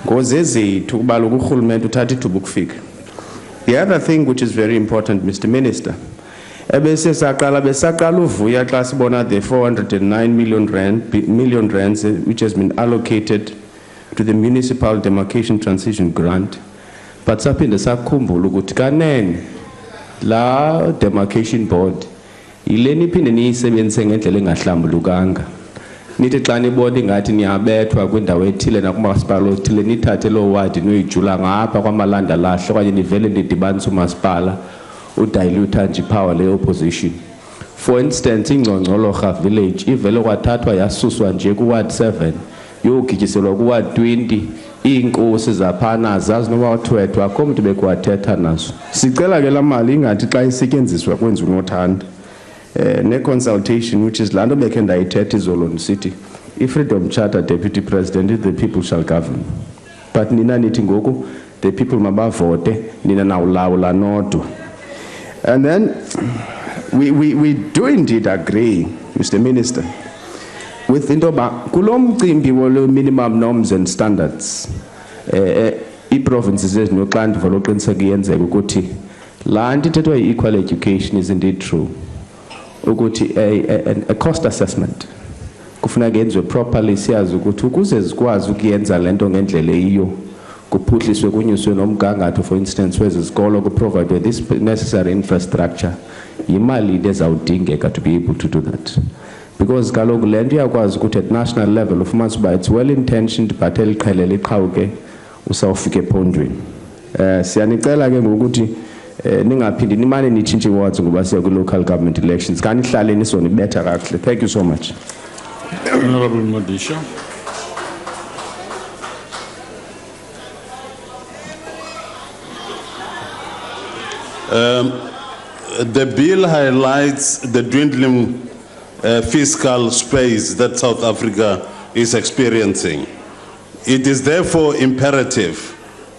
Speaker 16: ngozezethu kuba lokhu urhulumente uthatha ithuba ukufika. The other thing which is very important, Mr. Minister, besaqala uvuya xa sibona the 409 million rands which has been allocated to the Municipal Demarcation Transition Grant, but saphinde sakhumbula ukuthi kanene la demarcation board yileni iphinde niyisebenzise ngendlela engahlambulukanga. Nithi xa nibona ingathi niyabethwa kwindawo ethile nakumasipala othile nithathe loo wadi noyijula ngapha kwamalanda lahle okanye nivele nidibanise umasipala udilute nje power le opposition. For instance iNgcongcolorha village ivele kwathathwa yasuswa nje kuward 7 yogijiselwa kuward 20 iinkosi zaphana zazi noma wathwethwa akho umuntu bekwathetha naso. Sicela ke la mali ingathi xa isetyenziswa kwenza unothanda ne-consultation which is laa nto bekhe ndayithetha izolo ndisithi i-Freedom Charter, Deputy President, the people shall govern, but nina nithi ngoku the people mabavote nina nawulawula nodwa. And then we do indeed agree, Mr. Minister, with into yoba kulo mcimbi wolo minimum norms and standards ii-provinces ezinoxanduva loqiniseka iyenzeka ukuthi laa nto ithethwa i-equal education is indeed true. Ukuthi a cost assessment kufuneka yenziwe properly siyazi ukuthi ukuze zikwazi ukuyenza le nto ngendlela eyiyo kuphuhliswe kunyuswe nomgangatho for instance wezizikolo kuprovide this necessary infrastructure yimali ezawudingeka to be able to do that, because kaloku le nto iyakwazi ukuthi at national level ufumanisa uba it's well intentioned but eliqhelele iqhawuke usawufika ephondweni. Siyanicela ke ngokuthi ningaphindi nimane nitshintshe wards ngoba siya ku local government elections. Kanihlale nisone better kahle. Thank you so much.
Speaker 1: Honorable Modisha.
Speaker 17: The bill highlights the dwindling fiscal space that South Africa is experiencing. It is therefore imperative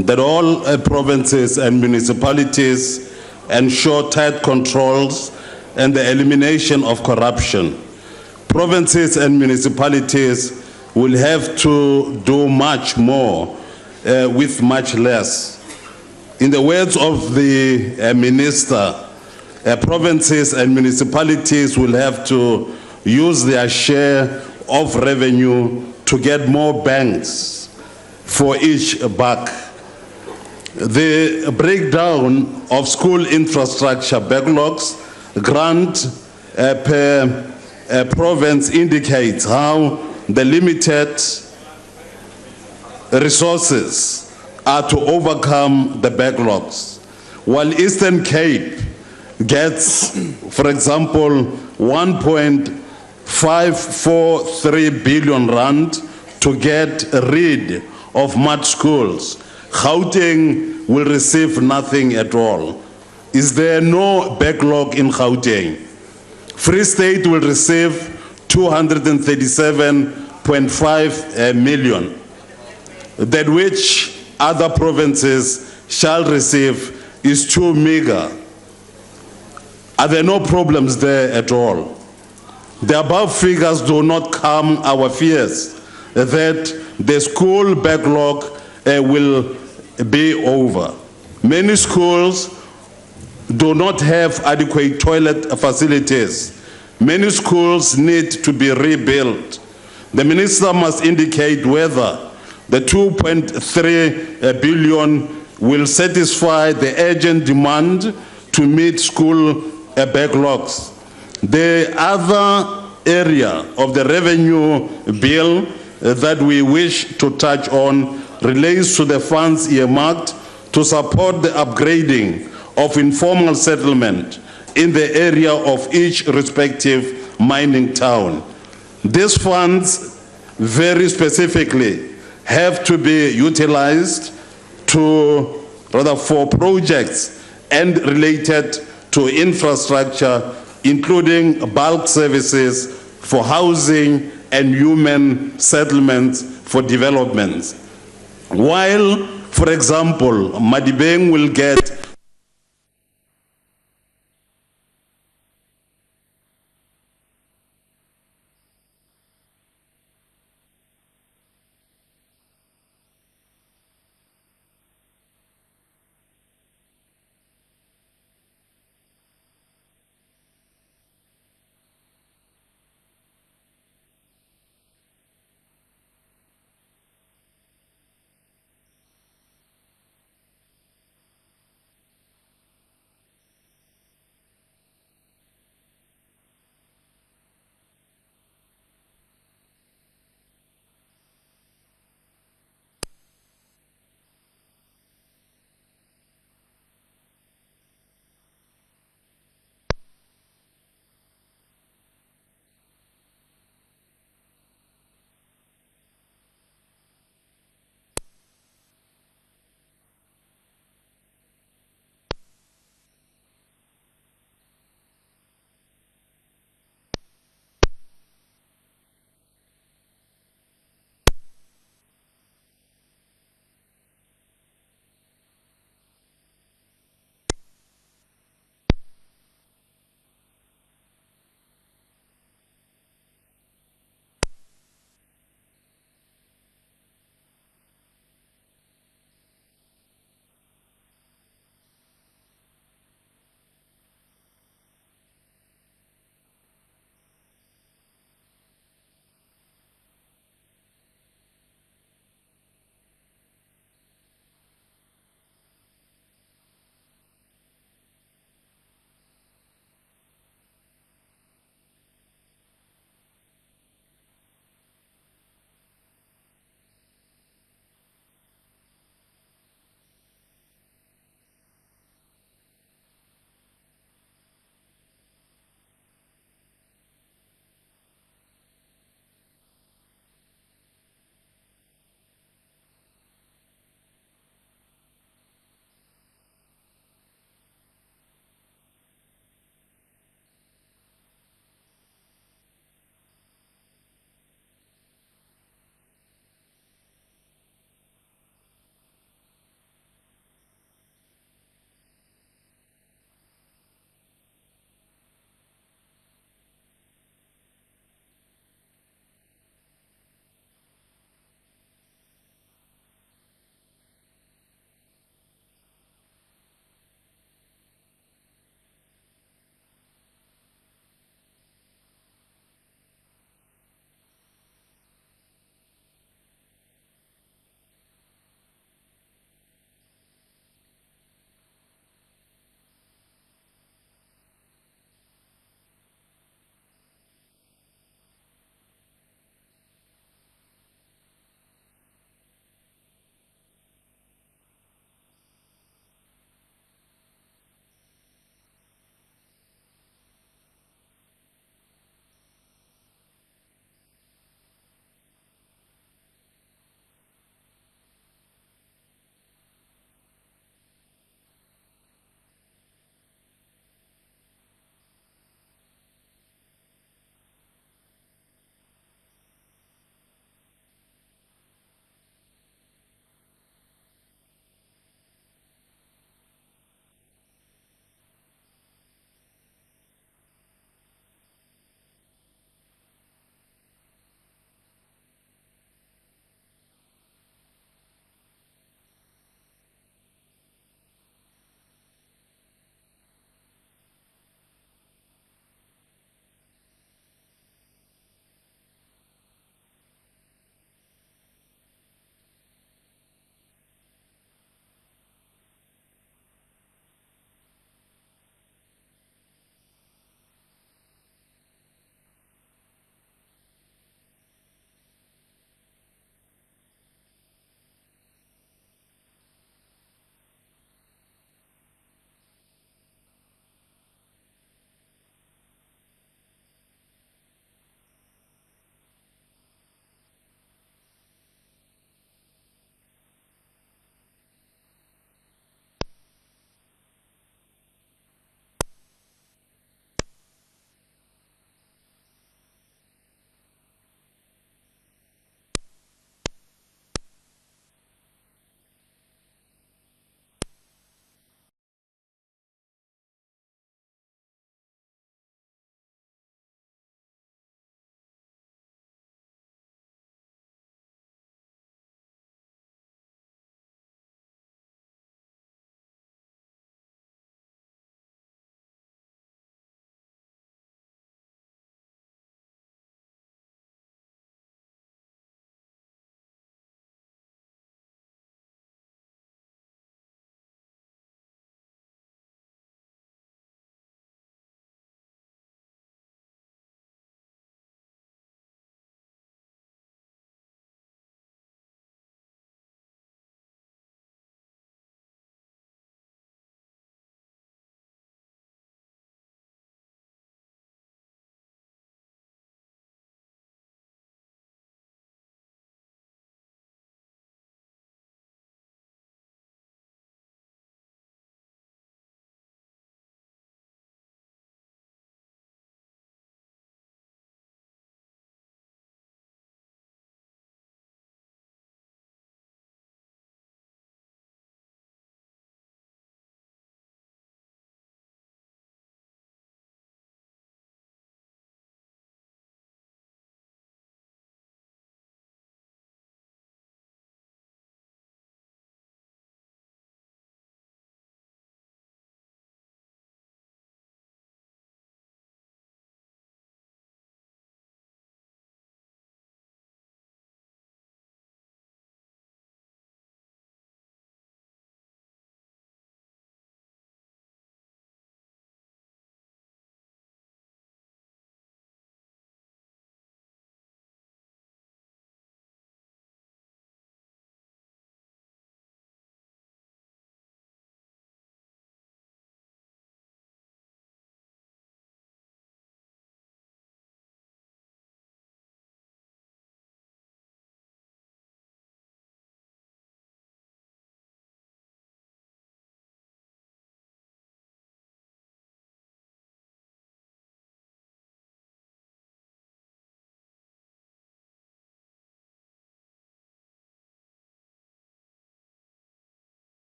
Speaker 17: that all provinces and municipalities ensure tight controls and the elimination of corruption. Provinces and municipalities will have to do much more with much less. In the words of the minister, provinces and municipalities will have to use their share of revenue to get more banks for each buck. The breakdown of school infrastructure backlogs grant per province indicates how the limited resources are to overcome the backlogs. While Eastern Cape gets, for example, 1.543 billion rand to get rid of mud schools, Gauteng will receive nothing at all. Is there no backlog in Gauteng? Free State will receive 237.5 million, that which other provinces shall receive is too meager. Are there no problems there at all? The above figures do not calm our fears that the school backlog will be over. Many schools do not have adequate toilet facilities. Many schools need to be rebuilt. The minister must indicate whether the 2.3 billion will satisfy the urgent demand to meet school backlogs. The other area of the revenue bill that we wish to touch on relates to the funds earmarked to support the upgrading of informal settlement in the area of each respective mining town. These funds very specifically have to be utilized for projects and related to infrastructure, including bulk services for housing and human settlements for development. While, for example, Madibeng will get